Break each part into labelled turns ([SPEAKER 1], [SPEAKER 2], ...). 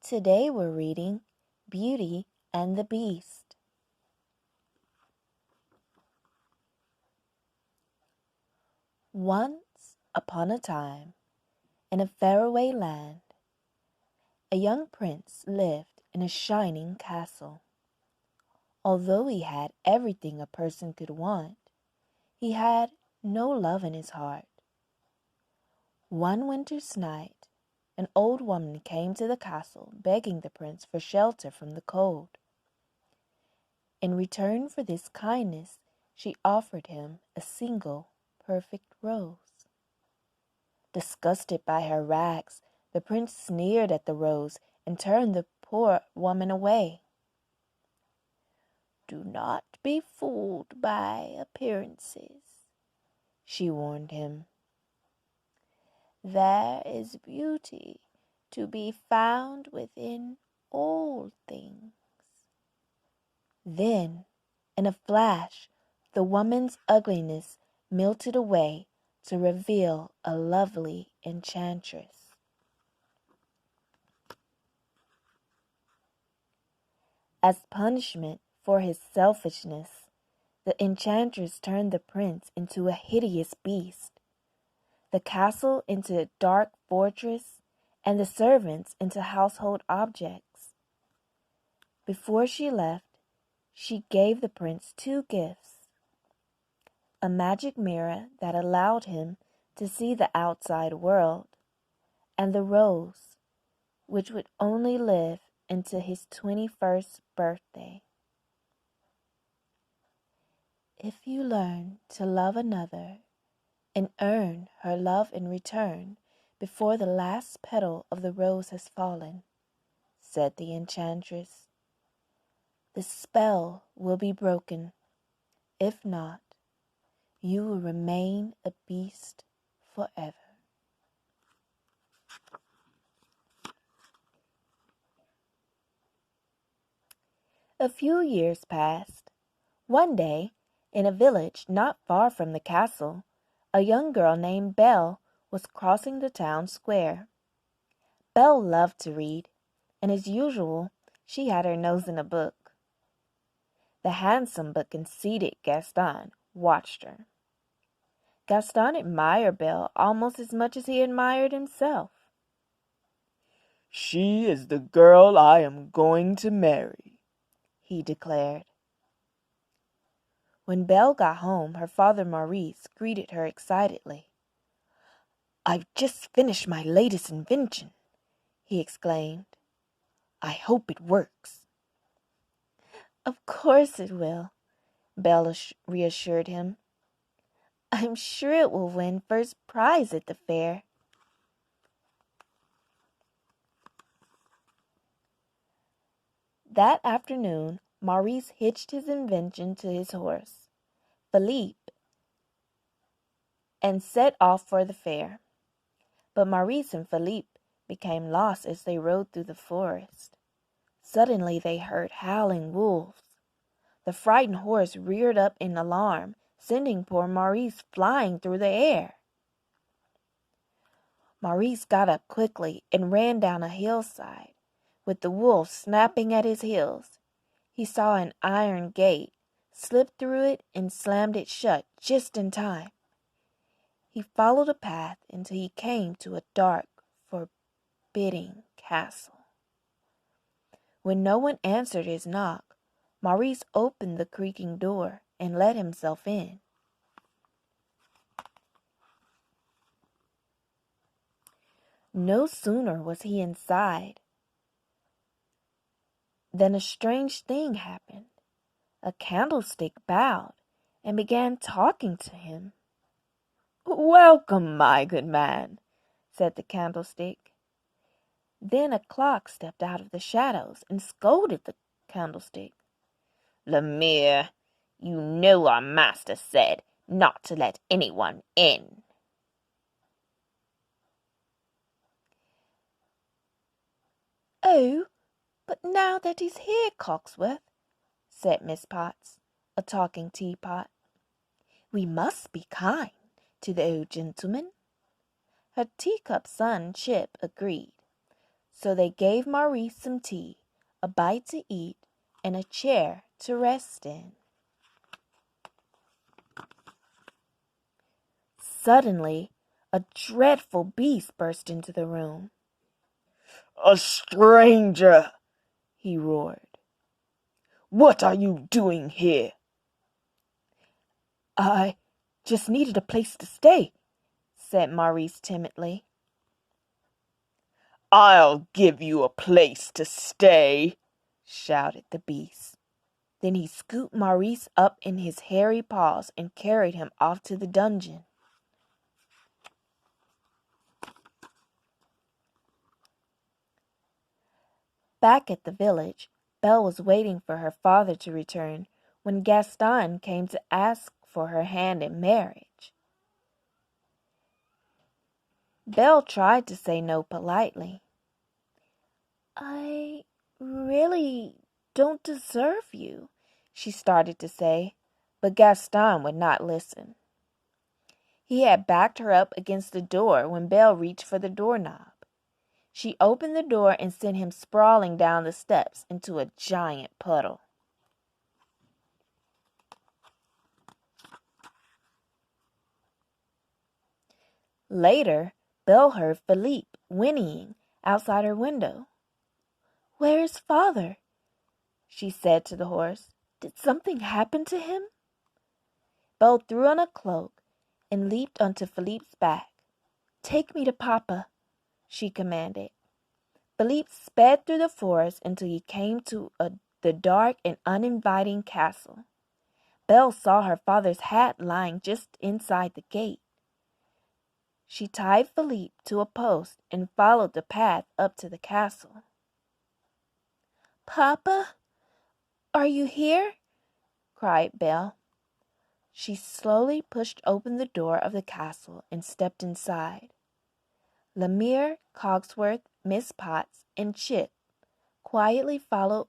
[SPEAKER 1] Today we're reading Beauty and the Beast. Once upon a time, in a faraway land, a young prince lived in a shining castle. Although he had everything a person could want, he had no love in his heart. One winter's night, an old woman came to the castle begging the prince for shelter from the cold. In return for this kindness, she offered him a single perfect rose. Disgusted by her rags, the prince sneered at the rose and turned the poor woman away. "Do not be fooled by appearances," she warned him. "There is beauty to be found within all things." Then, in a flash, the woman's ugliness melted away to reveal a lovely enchantress. As punishment for his selfishness, the enchantress turned the prince into a hideous beast, the castle into a dark fortress, and the servants into household objects. Before she left, she gave the prince two gifts: a magic mirror that allowed him to see the outside world, and the rose, which would only live into his 21st birthday. If you learn to love another and earn her love in return before the last petal of the rose has fallen, said the enchantress, the spell will be broken. If not, you will remain a beast forever. A few years passed. One day, in a village not far from the castle, a young girl named Belle was crossing the town square. Belle loved to read, and as usual, she had her nose in a book. The handsome but conceited Gaston watched her. Gaston admired Belle almost as much as he admired himself.
[SPEAKER 2] "She is the girl I am going to marry,"
[SPEAKER 1] he declared. When Belle got home, her father Maurice greeted her excitedly. "I've just finished my latest invention," he exclaimed. "I hope it works." "Of course it will," Belle reassured him. "I'm sure it will win first prize at the fair." That afternoon, Maurice hitched his invention to his horse, Philippe, and set off for the fair. But Maurice and Philippe became lost as they rode through the forest. Suddenly they heard howling wolves. The frightened horse reared up in alarm, sending poor Maurice flying through the air. Maurice got up quickly and ran down a hillside, with the wolves snapping at his heels. He saw an iron gate, slipped through it, and slammed it shut just in time. He followed a path until he came to a dark, forbidding castle. When no one answered his knock, Maurice opened the creaking door and let himself in. No sooner was he inside than a strange thing happened. A candlestick bowed and began talking to him. "Welcome, my good man," said the candlestick. Then a clock stepped out of the shadows and scolded the candlestick. "Lemire, you know our master said not to let anyone in." "Oh, but now that he's here, Cogsworth," said Miss Potts, a talking teapot, "we must be kind to the old gentleman." Her teacup son, Chip, agreed. So they gave Maurice some tea, a bite to eat, and a chair to rest in. Suddenly, a dreadful beast burst into the room.
[SPEAKER 2] "A stranger!"
[SPEAKER 1] he roared.
[SPEAKER 2] "What are you doing here?"
[SPEAKER 1] "I just needed a place to stay," said Maurice timidly.
[SPEAKER 2] "I'll give you a place to stay,"
[SPEAKER 1] shouted the beast. Then he scooped Maurice up in his hairy paws and carried him off to the dungeon. Back at the village, Belle was waiting for her father to return when Gaston came to ask for her hand in marriage. Belle tried to say no politely. "I really don't deserve you," she started to say, but Gaston would not listen. He had backed her up against the door when Belle reached for the doorknob. She opened the door and sent him sprawling down the steps into a giant puddle. Later, Belle heard Philippe whinnying outside her window. "Where is father?" she said to the horse. "Did something happen to him?" Belle threw on a cloak and leaped onto Philippe's back. "Take me to Papa," she commanded. Philippe sped through the forest until he came to the dark and uninviting castle. Belle saw her father's hat lying just inside the gate. She tied Philippe to a post and followed the path up to the castle. "Papa, are you here?" cried Belle. She slowly pushed open the door of the castle and stepped inside. Lemire, Cogsworth, Miss Potts, and Chip quietly followed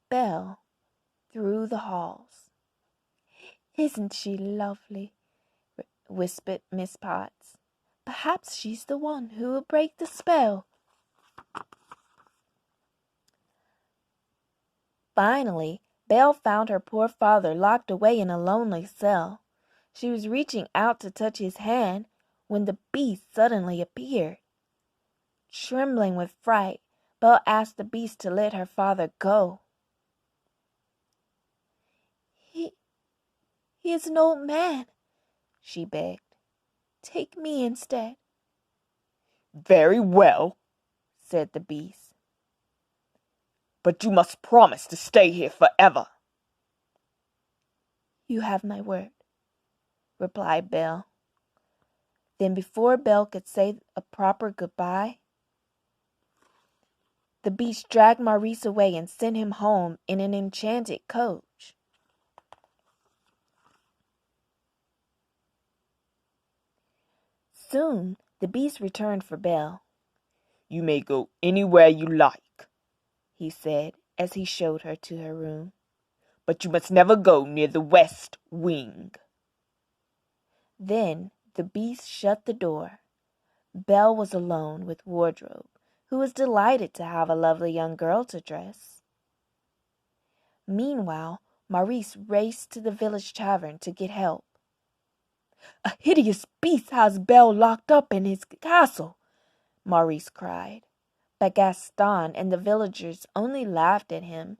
[SPEAKER 1] Belle through the halls. "Isn't she lovely?" whispered Miss Potts. "Perhaps she's the one who will break the spell." Finally, Belle found her poor father locked away in a lonely cell. She was reaching out to touch his hand when the beast suddenly appeared. Trembling with fright, Belle asked the beast to let her father go. He is an old man," she begged. "Take me instead."
[SPEAKER 2] "Very well," said the beast. "But you must promise to stay here forever."
[SPEAKER 1] "You have my word," replied Belle. Then before Belle could say a proper goodbye, the beast dragged Maurice away and sent him home in an enchanted coach. Soon the beast returned for Belle.
[SPEAKER 2] "You may go anywhere you like,"
[SPEAKER 1] he said as he showed her to her room.
[SPEAKER 2] "but you must never go near the west wing."
[SPEAKER 1] Then the beast shut the door. Belle was alone with Wardrobe, who was delighted to have a lovely young girl to dress. Meanwhile, Maurice raced to the village tavern to get help. "A hideous beast has Belle locked up in his castle," Maurice cried. But Gaston and the villagers only laughed at him,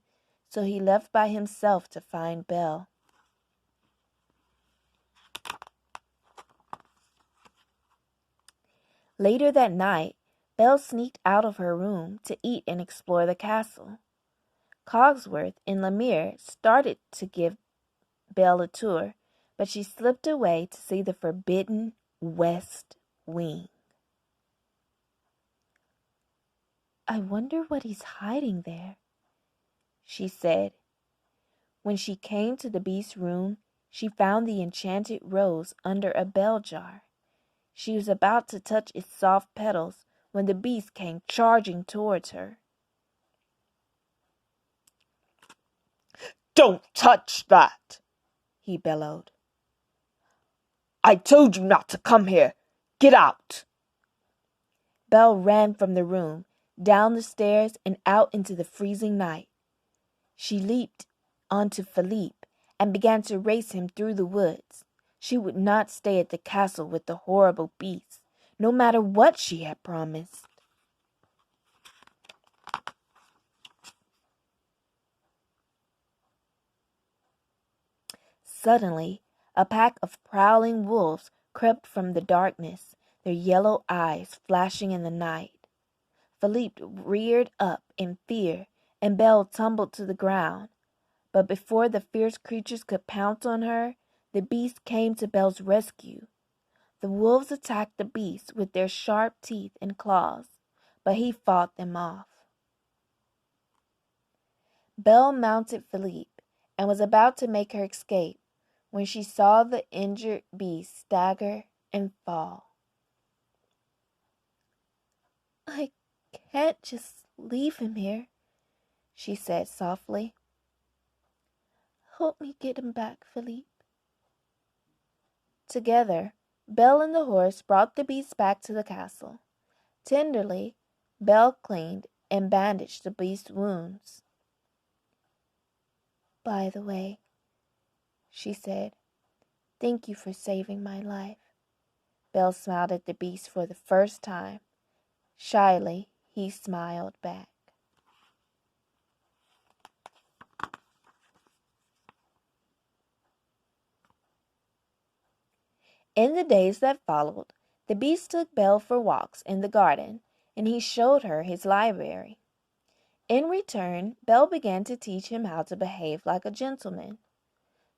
[SPEAKER 1] so he left by himself to find Belle. Later that night, Belle sneaked out of her room to eat and explore the castle. Cogsworth and Lemire started to give Belle a tour, but she slipped away to see the forbidden West Wing. "I wonder what he's hiding there," she said. When she came to the beast's room, she found the enchanted rose under a bell jar. She was about to touch its soft petals when the beast came charging towards her.
[SPEAKER 2] "Don't touch that!"
[SPEAKER 1] he bellowed.
[SPEAKER 2] "I told you not to come here. Get out!"
[SPEAKER 1] Belle ran from the room, down the stairs, and out into the freezing night. She leaped onto Philippe and began to race him through the woods. She would not stay at the castle with the horrible beasts, no matter what she had promised. Suddenly, a pack of prowling wolves crept from the darkness, their yellow eyes flashing in the night. Philippe reared up in fear, and Belle tumbled to the ground. But before the fierce creatures could pounce on her, the beasts came to Belle's rescue. The wolves attacked the beasts with their sharp teeth and claws, but he fought them off. Belle mounted Philippe and was about to make her escape when she saw the injured beast stagger and fall. "I can't just leave him here," she said softly. "Help me get him back, Philippe." Together, Belle and the horse brought the beast back to the castle. Tenderly, Belle cleaned and bandaged the beast's wounds. "By the way," she said, "thank you for saving my life." Belle smiled at the beast for the first time. Shyly, he smiled back. In the days that followed, the beast took Belle for walks in the garden, and he showed her his library. In return, Belle began to teach him how to behave like a gentleman.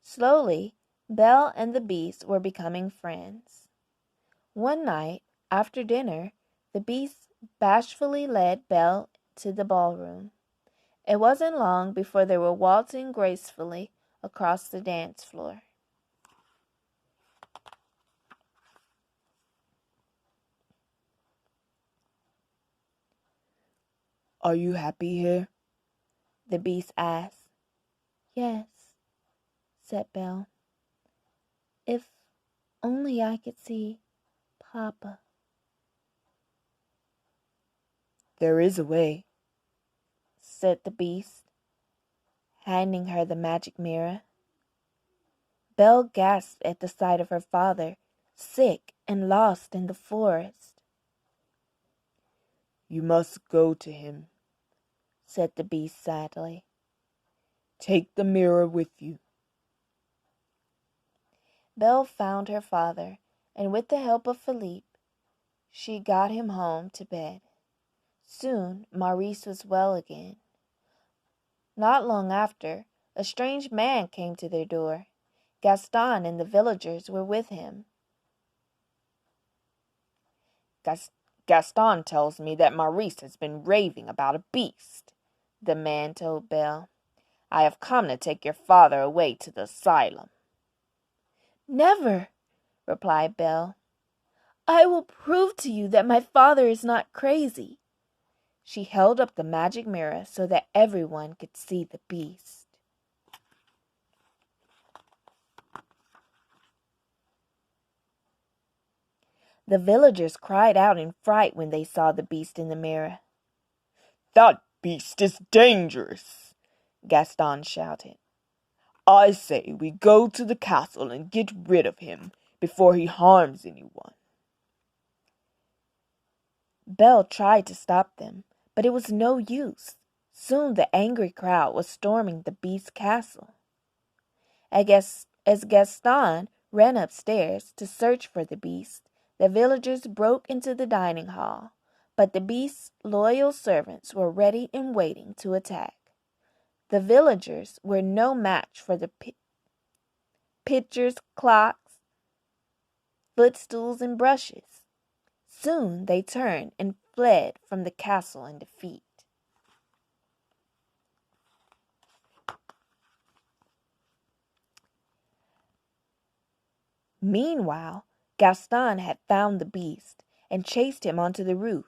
[SPEAKER 1] Slowly, Belle and the beast were becoming friends. One night, after dinner, the beast bashfully led Belle to the ballroom. It wasn't long before they were waltzing gracefully across the dance floor.
[SPEAKER 2] Are you happy here?
[SPEAKER 1] The beast asked. "Yes," said Belle. "If only I could see Papa."
[SPEAKER 2] There is a way,
[SPEAKER 1] said the beast, handing her the magic mirror. Belle gasped at the sight of her father, sick and lost in the forest.
[SPEAKER 2] You must go to him,
[SPEAKER 1] said the beast sadly.
[SPEAKER 2] Take the mirror with you.
[SPEAKER 1] Belle found her father, and with the help of Philippe, she got him home to bed. Soon Maurice was well again. Not long after, a strange man came to their door. Gaston and the villagers were with him.
[SPEAKER 2] Gaston tells me that Maurice has been raving about a beast, the man told Belle. I have come to take your father away to the asylum.
[SPEAKER 1] Never, replied Belle. I will prove to you that my father is not crazy. She held up the magic mirror so that everyone could see the beast. The villagers cried out in fright when they saw the beast in the mirror.
[SPEAKER 2] That beast is dangerous, Gaston shouted. I say we go to the castle and get rid of him before he harms anyone.
[SPEAKER 1] Belle tried to stop them, but it was no use. Soon the angry crowd was storming the beast's castle. As Gaston ran upstairs to search for the beast, the villagers broke into the dining hall, but the beast's loyal servants were ready and waiting to attack. The villagers were no match for the pitchers, clocks, footstools, and brushes. Soon they turned and fled from the castle in defeat. Meanwhile, Gaston had found the beast and chased him onto the roof.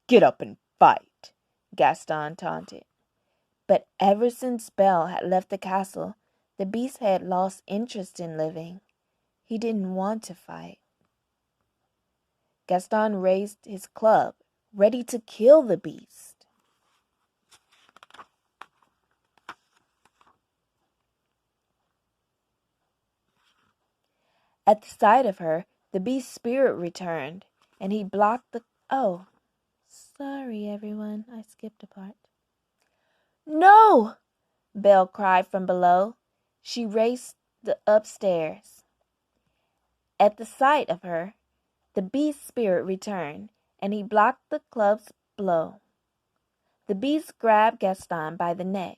[SPEAKER 2] Get up and fight,
[SPEAKER 1] Gaston taunted. But ever since Belle had left the castle, the beast had lost interest in living. He didn't want to fight. Gaston raised his club, ready to kill the beast. At the sight of her, the beast's spirit returned, and he blocked the... Oh, sorry, everyone. I skipped a part. No! Belle cried from below. She raced upstairs. At the sight of her, the beast's spirit returned, and he blocked the club's blow. The beast grabbed Gaston by the neck,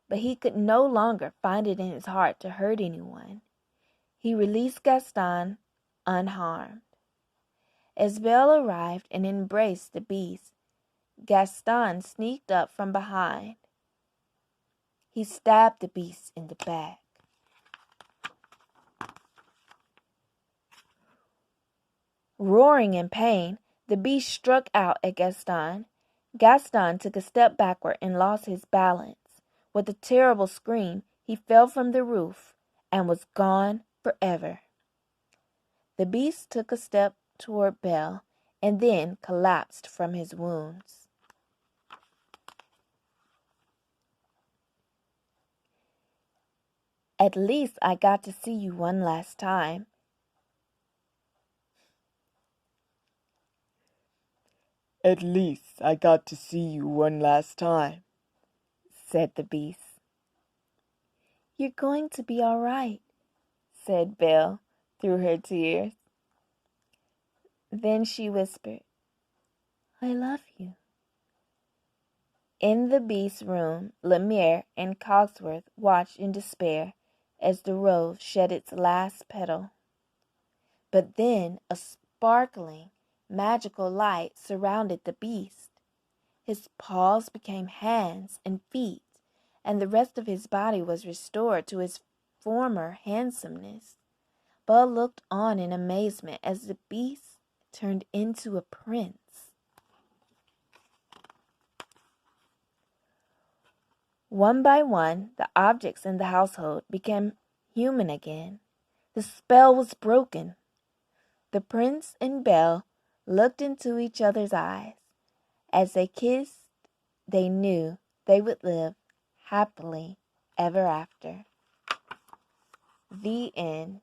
[SPEAKER 1] but he could no longer find it in his heart to hurt anyone. He released Gaston unharmed. As Belle arrived and embraced the beast, Gaston sneaked up from behind. He stabbed the beast in the back. Roaring in pain, the beast struck out at Gaston. Gaston took a step backward and lost his balance. With a terrible scream, he fell from the roof and was gone forever. The beast took a step toward Belle and then collapsed from his wounds. At least I got to see you one last time.
[SPEAKER 2] At least I got to see you one last time,
[SPEAKER 1] said the beast. You're going to be all right, said Belle through her tears. Then she whispered, I love you. In the beast's room, Lemire and Cogsworth watched in despair as the rose shed its last petal. But then a sparkling, magical light surrounded the beast. His paws became hands and feet, and the rest of his body was restored to its former handsomeness. Belle looked on in amazement as the beast turned into a prince. One by one, the objects in the household became human again. The spell was broken. The prince and Belle looked into each other's eyes. As they kissed, they knew they would live happily ever after. The end.